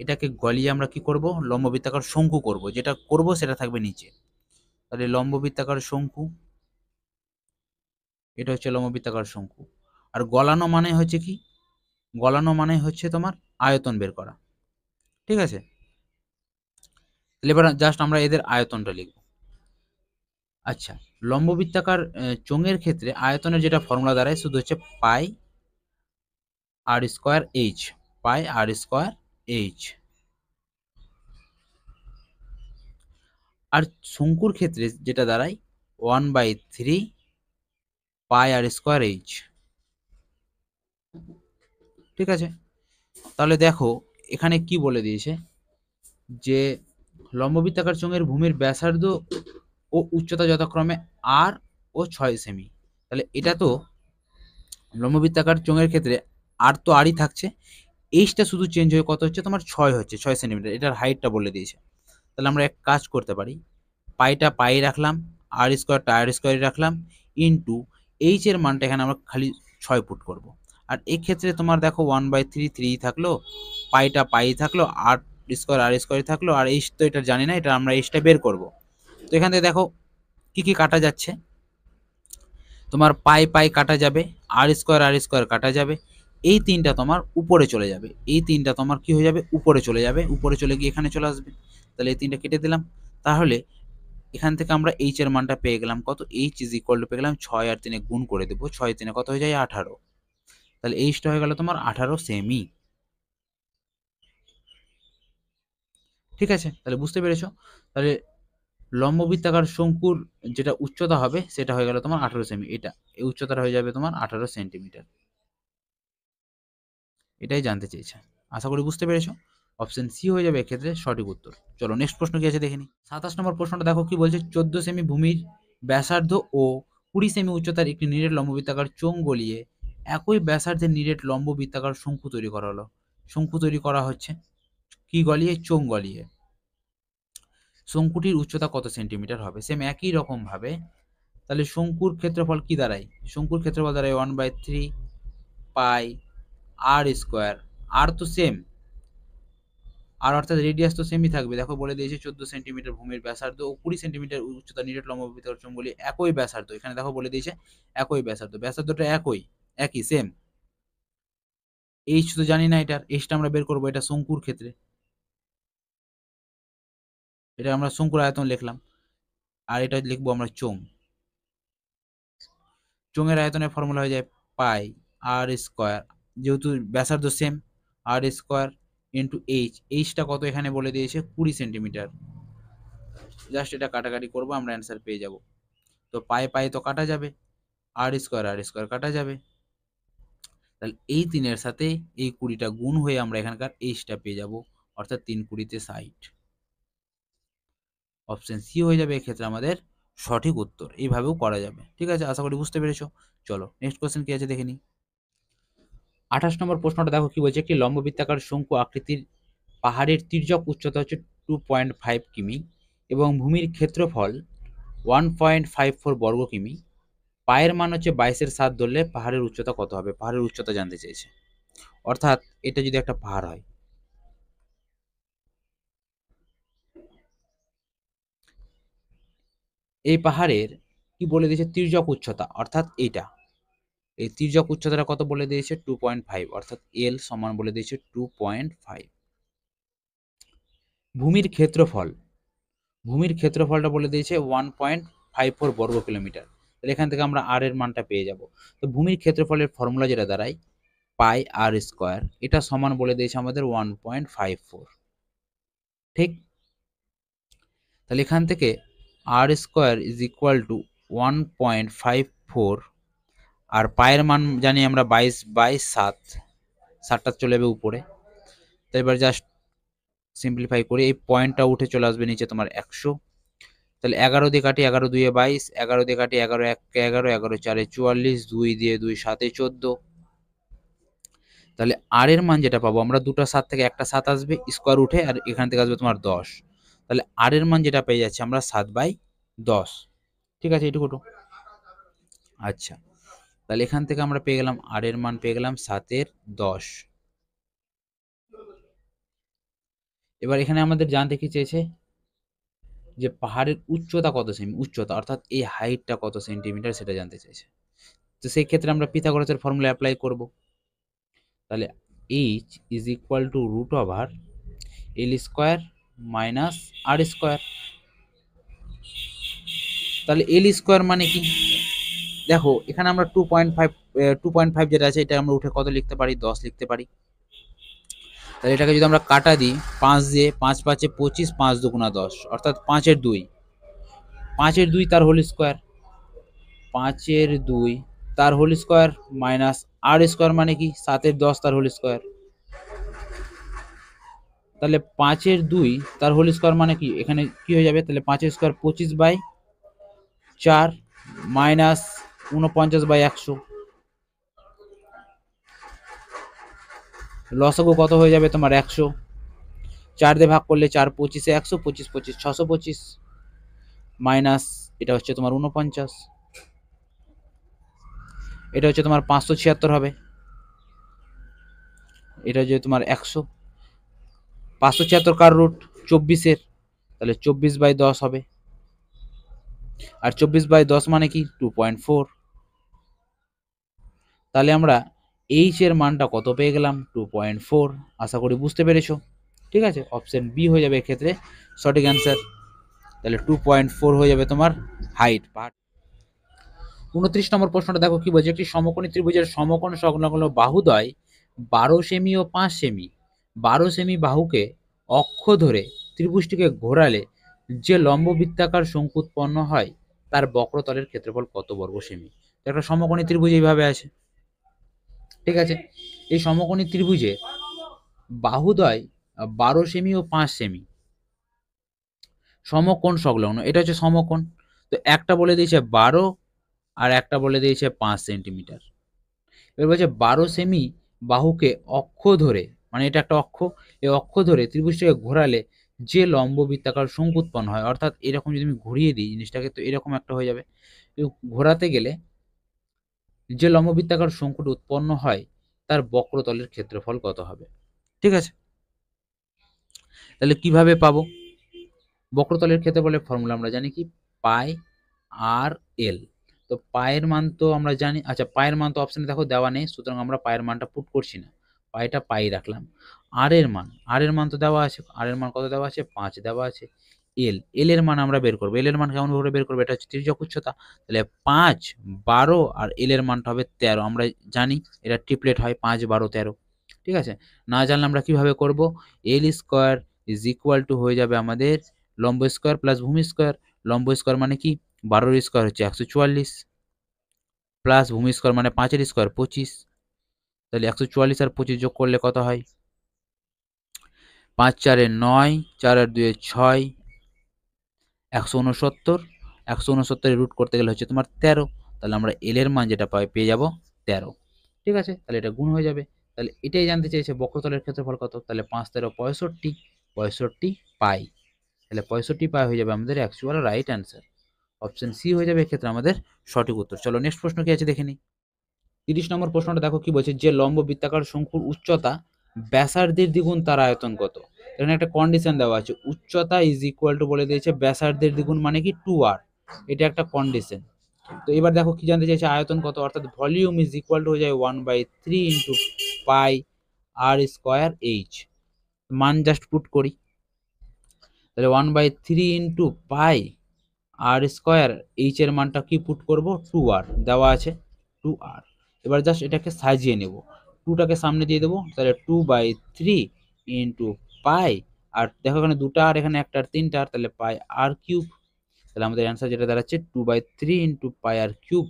এটাকে গলিয়ে আমরা কি করব, লম্ব বৃত্তাকার শঙ্কু করব, যেটা করব সেটা থাকবে নিচে। তাহলে লম্ব বৃত্তাকার শঙ্কু, এটা হচ্ছে লম্ব বৃত্তাকার শঙ্কু। আর গলানো মানে হচ্ছে কি, গলানো মানে হচ্ছে তোমার আয়তন বের করা। ঠিক আছে, তাহলে এবার জাস্ট আমরা এদের আয়তনটা লিখব। আচ্ছা, লম্ব বৃত্তাকার চোঙের ক্ষেত্রে আয়তনের যেটা ফর্মুলা দাঁড়ায় শুধু হচ্ছে পাই আর স্কোয়ার এইচ, পাই আর স্কোয়ার এইচ। আর শঙ্কুর ক্ষেত্রে যেটা দাঁড়ায় 1/3 পাই আর স্কোয়ার এইচ। ঠিক আছে, তাহলে দেখো এখানে কি বলে দিয়েছে যে লম্ববৃত্তাকার চোঙের ভূমির ব্যাসার্ধ ও উচ্চতা যথাক্রমে আর ও 6 সেমি। তাহলে এটা তো লম্ববৃত্তাকার চোঙের ক্ষেত্রে আর তো আরই থাকছে, এইচটা শুধু চেঞ্জ হয়ে কত হচ্ছে তোমার 6 হচ্ছে, 6 সেন্টিমিটার, এটার হাইটটা বলে দিয়েছে। তাহলে আমরা এক কাজ করতে পারি, পাইটা পাই রাখলাম, আর স্কোয়ারটা আর স্কোয়ারই রাখলাম, ইন্টু এইচ এর মানটা এখানে আমরা খালি 6 পুট করব। আর এক্ষেত্রে তোমার দেখো 1/3 3 থাকলো, পাইটা পাই থাকলো, আর স্কোয়ার আর স্কোয়ারই থাকলো, আর এইচ তো এটা জানি না, এটা আমরা এইচটা বের করব। তো এখান থেকে দেখো কি কি কাটা যাচ্ছে, তোমার পাই পাই কাটা যাবে, আর স্কোয়ার কাটা যাবে, এই তিনটা তোমার উপরে চলে যাবে, এই তিনটা তোমার কি হয়ে যাবে উপরে চলে যাবে, উপরে চলে গিয়ে এখানে চলে আসবে। তাহলে এই তিনটা কেটে দিলাম। তাহলে এখান থেকে আমরা এইচ এর মানটা পেয়ে গেলাম কত, এইচ ইজ ইকুয়াল টু পেয়ে গেলাম 6 আর 3 গুণ করে দেবো, 6 3 কত হয়ে যায় 18। তাহলে এইচটা হয়ে গেল তোমার 18 সেমি। ঠিক আছে, তাহলে বুঝতে পেরেছো। তাহলে লম্ববৃত্তাকার শঙ্কুর যেটা উচ্চতা হবে সেটা হয়ে গেল তোমার 18 সেমি, এটা এই উচ্চতাটা হয়ে যাবে তোমার 18 সেন্টিমিটার। এটাই জানতে চেয়েছে, আশা করি বুঝতে পেরেছো। অপশন সি হয়ে যাবে এক্ষেত্রে সঠিক উত্তর। চলো নেক্সট প্রশ্ন কি আছে দেখে নি। 27 নম্বর প্রশ্নটা দেখো কি বলছে, 14 সেমি ভূমির ব্যাসার্ধ ও 20 সেমি উচ্চতার একটি নিরেট লম্ববৃত্তাকার চোঙ গলিয়ে একই ব্যাসার্ধের নিরেট লম্ববৃত্তাকার শঙ্কু তৈরি করা হলো। শঙ্কু তৈরি করা হচ্ছে কি গলিয়ে? চোঙ গলিয়ে। শঙ্কুটির উচ্চতা কত সেন্টিমিটার হবে? সেম একই রকম ভাবে তাহলে শঙ্কুর ক্ষেত্রফল কি দাঁড়ায়? শঙ্কুর ক্ষেত্রফল দাঁড়ায় 1/3 পাই আর স্কোয়ার। আর তো সেম, আর অর্থাৎ রেডিয়াস তো সেমই থাকবে। দেখো বলে দিয়েছে 14 সেন্টিমিটার ভূমির ব্যাসার্ধ ও 20 সেন্টিমিটার উচ্চতা নিরেট লম্ববৃত্তাকার চোঙ গলিয়ে একই ব্যাসার্ধ। এখানে দেখো বলে দিয়েছে একই ব্যাসার্ধ, ব্যাসার্ধটা একই সেম। এইচ তো জানি না, এটার এইচটা আমরা বের করবো, এটা শঙ্কুর ক্ষেত্রে, এটা আমরা শঙ্কুর আয়তন লিখলাম, আর এটা লিখবো আমরা চোঙ। চোঙের আয়তনের ফর্মুলা হয়ে যায় পাই আর স্কোয়ার, যেহেতু ব্যাসার্ধ সেম, আর স্কোয়ার ইন্টু এইচ। এইচটা কত এখানে বলে দিয়েছে 20 সেন্টিমিটার। জাস্ট এটা কাটাকাটি করবো, আমরা অ্যান্সার পেয়ে যাব। তো পায়ে পায়ে তো কাটা যাবে, আর স্কোয়ার কাটা যাবে, তাহলে এই 3-এর সাথে এই 20টা গুণ হয়ে আমরা এখানকার এইচটা পেয়ে যাব, অর্থাৎ 3 20 60। অপশন সি হয়ে যাবে এক্ষেত্রে আমাদের সঠিক উত্তর। এইভাবেও করা যাবে। ঠিক আছে, আশা করি বুঝতে পেরেছো। চলো নেক্সট কোয়েশ্চেন কি আছে দেখে নিই। 28 নম্বর প্রশ্নটা দেখো কি বলছে, একটি লম্ববৃত্তাকার শঙ্কু আকৃতির পাহাড়ের তির্যক উচ্চতা হচ্ছে 2.5 কিমি এবং ভূমির ক্ষেত্রফল 1.54 বর্গ কিমি। পায়ের মান হচ্ছে 22-7 ধরলে পাহাড়ের উচ্চতা কত হবে? পাহাড়ের উচ্চতা জানতে চেয়েছে। অর্থাৎ এটা যদি একটা পাহাড় হয়, এই পাহাড়ের কি বলে দিয়েছে? তির্যক উচ্চতা, অর্থাৎ এইটা, এই তির্যক উচ্চতাটা কত বলে দিয়েছে? 2.5, অর্থাৎ এল সমান বলে দিয়েছে 2.5। ভূমির ক্ষেত্রফল, ভূমির ক্ষেত্রফলটা বলে দিয়েছে 1.54 বর্গ কিলোমিটার। তাহলে এখান থেকে আমরা আর এর মানটা পেয়ে যাব। তো ভূমির ক্ষেত্রফলের ফর্মুলা যেটা দাঁড়ায় পাই আর স্কোয়ার, এটা সমান বলে দিয়েছে আমাদের 1.54। ঠিক, তাহলে এখান থেকে আর স্কোয়ার ইজ ইকুয়াল টু 1.54, আর পায়ের মান জানি আমরা 22/7, 7টা চলে যাবে উপরে। তো এবার জাস্ট সিম্পলিফাই করে এই পয়েন্টটা উঠে চলে আসবে নিচে তোমার 100। তাহলে 11 দিয়ে কাটি, 11 2 22, 11 দিয়ে কাটি, 11 1 11, 11 4 44, 2 দিয়ে 2 7 14। তাহলে আর এর মান যেটা পাবো আমরা, দুটো 7 থেকে একটা 7 আসবে, স্কোয়ার উঠে, আর এখান থেকে আসবে তোমার 10। তাহলে আর এর মান যেটা পেয়ে যাচ্ছে আমরা 7/10। ঠিক আছে, এইটুকু। আচ্ছা, তাহলে এখান থেকে আমরা পেয়ে গেলাম আর এর মান পেয়ে গেলাম 7/10। এবার এখানে আমাদের জানতে কি চেয়েছে যে পাহাড়ের উচ্চতা কত সেমি, উচ্চতা অর্থাৎ এই হাইটটা কত সেন্টিমিটার সেটা জানতে চাইছে। তো সেই ক্ষেত্রে আমরা পিথাগোরাসের ফর্মুলা অ্যাপ্লাই করব। তাহলে H is equal to root over L square minus R square. তাহলে এল স্কোয়ার মানে কি? দেখো এখানে আমরা 2.5 যেটা আছে এটা আমরা উঠে কত লিখতে পারি? 10 লিখতে পারি। তাহলে এটাকে যদি আমরা কাটা দিই 5 দিয়ে, 5 5 25, 5 2 10, অর্থাৎ 5-এর 2, 5-এর 2 তার হোল স্কোয়ার, 5-এর 2 তার হোল স্কোয়ার মাইনাস আর স্কোয়ার মানে কি 7-এর 10 তার হোল স্কোয়ার। তাহলে 5-এর 2 তার হোল স্কোয়ার মানে কি এখানে কি হয়ে যাবে? তাহলে 5-এর স্কোয়ার 25/4 মাইনাস 49/100। লসাগু কত হয়ে যাবে তোমার? 100। 4 দিয়ে ভাগ করলে 4 25-এ 100, 25 25 625 মাইনাস এটা হচ্ছে তোমার 49, এটা হচ্ছে তোমার 576 হবে, এটা হচ্ছে তোমার 100। 576 কার রুট? 24-এর, তাহলে 24/10 হবে, আর 24/10 মানে কি 2.4। তাহলে আমরা এইচ এর মানটা কত পেয়ে গেলাম? 2.4। আশা করি বুঝতে পেরেছো। ঠিক আছে, অপশন বি হয়ে যাবে এক্ষেত্রে সঠিক অ্যান্সার। তাহলে 2.4 হয়ে যাবে তোমার হাইট। 29 নম্বর প্রশ্নটা দেখো কি বলছে, একটি সমকোণী ত্রিভুজের সমকোণ সংলগ্ন বাহুদ্বয় 12 সেমি ও 5 সেমি, 12 সেমি বাহুকে অক্ষ ধরে ত্রিভুজটিকে ঘোরালে যে লম্ব বৃত্তাকার শঙ্কু উৎপন্ন হয় তার বক্রতলের ক্ষেত্রফল কত বর্গ সেমি? একটা সমকোণী ত্রিভুজ এইভাবে আছে। ঠিক আছে, এই সমকোণী ত্রিভুজে বাহুদ্বয় 12 সেমি ও 5 সেমি সমকোণ সংলগ্ন, এটা হচ্ছে সমকোণ। তো একটা বলে দিয়েছে 12 আর একটা বলে দিয়েছে 5 সেন্টিমিটার। এবার বলছে 12 সেমি বাহুকে অক্ষ ধরে, মানে এটা একটা অক্ষ, এই অক্ষ ধরে ত্রিভুজটাকে ঘোরালে যে লম্ব বৃত্তাকার শঙ্কু উৎপন্ন হয়, অর্থাৎ এরকম যদি আমি ঘুরিয়ে দিই জিনিসটাকে, তো এরকম একটা হয়ে যাবে। ঘোরাতে গেলে যে লম্ব বৃত্তাকার শঙ্কুটা উৎপন্ন হয় তার বক্রতলের ক্ষেত্রফল কত হবে। ঠিক আছে, তাহলে কিভাবে পাবো? বক্রতলের ক্ষেত্রফলের ফর্মুলা আমরা জানি কি, পাই আর এল। তো পায়ের মান তো আমরা জানি, আচ্ছা পায়ের মান তো অপশনে দেখো দেওয়া নেই, সুতরাং আমরা পায়ের মানটা পুট করছি না, পাইটা পাই রাখলাম। আর এর মান তো দেওয়া আছে, আর এর মান কত দেওয়া আছে, 5 দেওয়া আছে। এল এর মান আমরা বের করবো, এল এর মান কেমন ভাবে বের করবো, এটা হচ্ছে তির্যক উচ্চতা, তাহলে 5, 12 আর এল এর মানটা হবে 13। আমরা জানি এটা ট্রিপলেট হয়, 5, 12, 13। ঠিক আছে, না জানলে আমরা কিভাবে করব, এল স্কোয়ার ইজ ইকুয়াল টু হয়ে যাবে আমাদের লম্ব স্কোয়ার প্লাস ভূমি স্কোয়ার। লম্ব স্কোয়ার মানে কি, 12 স্কোয়ার হচ্ছে 144, প্লাস ভূমি স্কোয়ার মানে 5 স্কোয়ার 25। তাহলে 144 আর 25 যোগ করলে কত হয়, 5 4 9, 4 আর 2 6, 169। 169 রুট করতে গেলে হচ্ছে তোমার 13। তাহলে আমরা এল এর মান যেটা পেয়ে যাব 13। ঠিক আছে, তাহলে এটা গুণ হয়ে যাবে। তাহলে এটাই জানতে চাইছে বক্রতলের ক্ষেত্রফল কত, তাহলে 5 13 65, 65 পাই। তাহলে 65 পাই হয়ে যাবে আমাদের actual right answer. Option C হয়ে যাবে এক্ষেত্রে আমাদের সঠিক উত্তর। চলো নেক্সট প্রশ্ন কি আছে দেখে নিই। 30 নম্বর প্রশ্নটা দেখো কি বলছে, যে লম্ব বৃত্তাকার শঙ্কুর উচ্চতা ব্যাসার্ধের দ্বিগুণ তার আয়তন কত। এখানে একটা কন্ডিশন দেওয়া আছে, উচ্চতা ইজ ইকুয়াল টু বলে দিয়েছে ব্যাসার্ধের দ্বিগুণ মানে কি 2r, এটা একটা কন্ডিশন। তো এবার দেখো কি জানতে চাইছে, আয়তন কত, অর্থাৎ ভলিউম ইজ ইকুয়াল টু হয়ে যায় 1/3 ইন্টু পাই আর স্কোয়ার এইচ। মান জাস্ট পুট করি, তাহলে 1/3 ইন্টু পাই আর স্কোয়ার এইচ এর মানটা কি পুট করব, 2r দেওয়া আছে, 2r। এবার জাস্ট এটাকে সাজিয়ে নেব, 2টাকে সামনে দিয়ে দেবো, তাহলে 2/3 ইন্টু পাই, আর দেখো এখানে 2টা আর এখানে একটা আর 3টা আর, তাহলে পাই আর কিউব। তাহলে আমাদের অ্যান্সার যেটা দাঁড়াচ্ছে 2/3 ইন্টু পাই আর কিউব,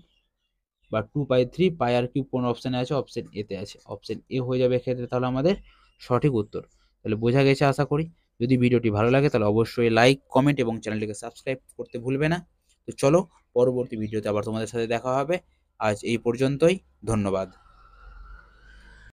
বা 2/3 পাই আর কিউব। কোন অপশানে আছে, অপশন এতে আছে, অপশন এ হয়ে যাবে এক্ষেত্রে তাহলে আমাদের সঠিক উত্তর। তাহলে বোঝা গেছে আশা করি। যদি ভিডিওটি ভালো লাগে তাহলে অবশ্যই লাইক, কমেন্ট এবং চ্যানেলটিকে সাবস্ক্রাইব করতে ভুলবে না। তো চলো পরবর্তী ভিডিওতে আবার তোমাদের সাথে দেখা হবে। আজ এই পর্যন্তই, ধন্যবাদ।